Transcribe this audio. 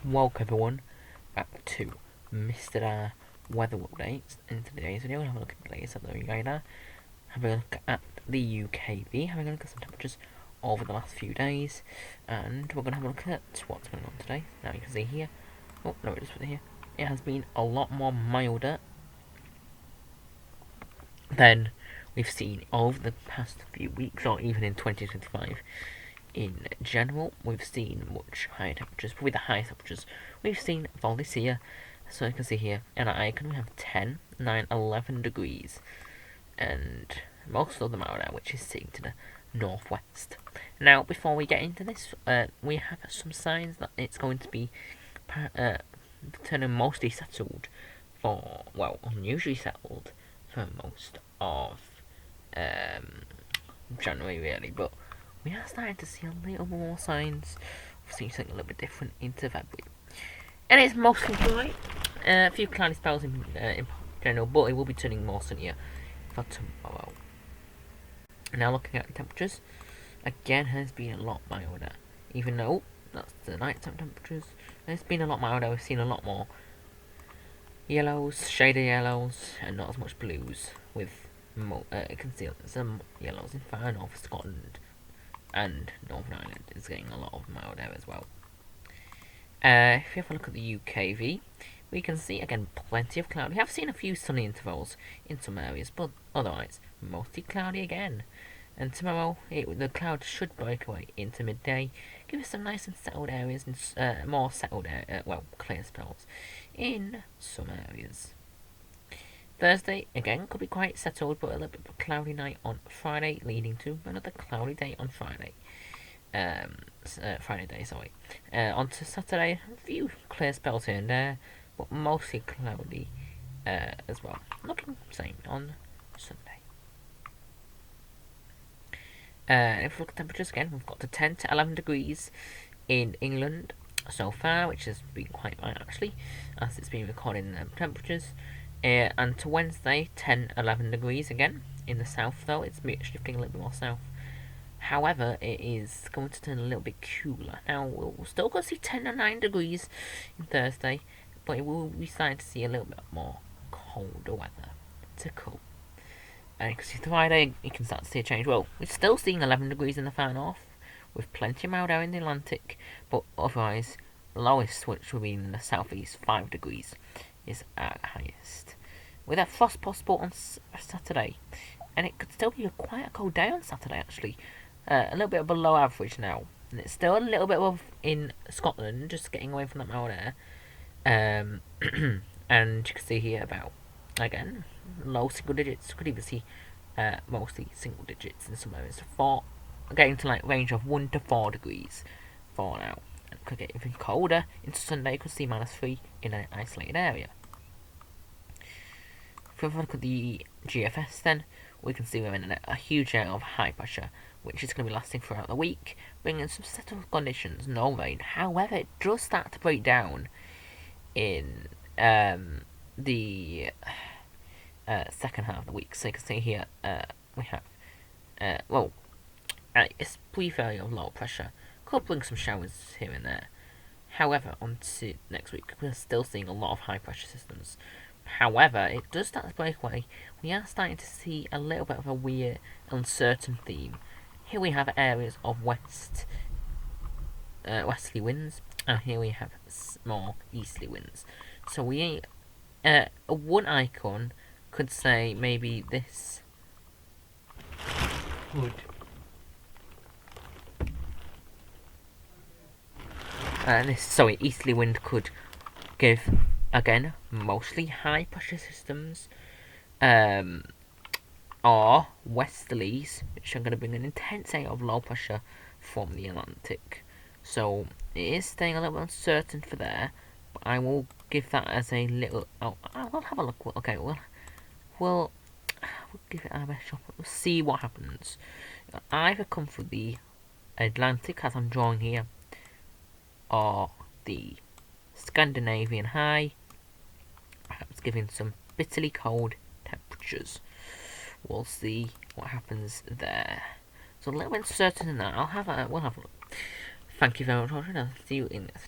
welcome everyone back to Mr. Weather Updates. In today's video, we'll have a look at the latest of the radar, having a look at the UKV, having a look at some temperatures over the last few days, and we're going to have a look at what's going on today. Now you can see here, oh no, it's here, it has been a lot more milder than we've seen over the past few weeks, or even in 2025. In general, we've seen much higher temperatures, probably the highest temperatures we've seen for this year. So you can see here, in our icon we have 10, 9, 11 degrees, and most of them are out, which is sitting to the northwest. Now, before we get into this, we have some signs that it's going to be turning mostly settled for, well, unusually settled for most of January, really, but we are starting to see a little more signs of seeing something a little bit different into February. And it's mostly dry. A few cloudy spells in general, but it will be turning more sunnier for tomorrow. Now looking at the temperatures, again has been a lot milder. Even though that's the nighttime temperatures, it's been a lot milder. We've seen a lot more yellows, shaded yellows, and not as much blues. With you can see some yellows in far north Scotland. And Northern Ireland is getting a lot of mild air as well. If you have a look at the UKV, we can see again plenty of cloud. We have seen a few sunny intervals in some areas, but otherwise mostly cloudy again. And tomorrow the clouds should break away into midday, give us some nice and settled areas and more settled clear spells in some areas. Thursday, again, could be quite settled, but a little bit of a cloudy night on Friday, leading to another cloudy day on Friday. Friday day, sorry. On to Saturday, a few clear spells here and there, but mostly cloudy as well. Looking the same on Sunday. If we look at temperatures again, we've got to 10 to 11 degrees in England so far, which has been quite right actually, as it's been recording temperatures. And to Wednesday, 10, 11 degrees again. In the south, though, it's shifting a little bit more south. However, it is going to turn a little bit cooler. Now, we'll still go see 10 or 9 degrees in Thursday, but it will be starting to see a little bit more colder weather to come. And you can see Friday, you can start to see a change. Well, we're still seeing 11 degrees in the far north, with plenty of mild air in the Atlantic, but otherwise, lowest, which will be in the southeast, 5 degrees. Is at highest, with a frost possible on Saturday, and it could still be quite a cold day on Saturday actually, a little bit below average now, and it's still a little bit above in Scotland, just getting away from that mild air, and you can see here about, again, low single digits, could even see mostly single digits in some areas, getting to like range of 1 to 4 degrees for now. Could get even colder into Sunday. You could see -3 in an isolated area. If we have a look at the GFS, then we can see we're in a huge area of high pressure, which is going to be lasting throughout the week, bringing some settled conditions, no rain. However, it does start to break down in the second half of the week. So you can see here we have it's a brief area of low pressure. Could bring some showers here and there. However, on to next week, we're still seeing a lot of high pressure systems. However, it does start to break away. We are starting to see a little bit of a weird, uncertain theme. Here we have areas of westerly winds, and here we have more easterly winds. So one icon could say maybe this would. Easterly wind could give, again, mostly high pressure systems, or westerlies, which are going to bring an intense area of low pressure from the Atlantic. So it is staying a little bit uncertain for there, but I will give that as a little. Oh, we'll have a look. Okay, we'll give it our best shot. We'll see what happens. It'll either come through the Atlantic, as I'm drawing here, or the Scandinavian high, perhaps giving some bitterly cold temperatures. We'll see what happens there. So a little bit uncertain in that. We'll have a look. Thank you very much for watching. I'll see you in the next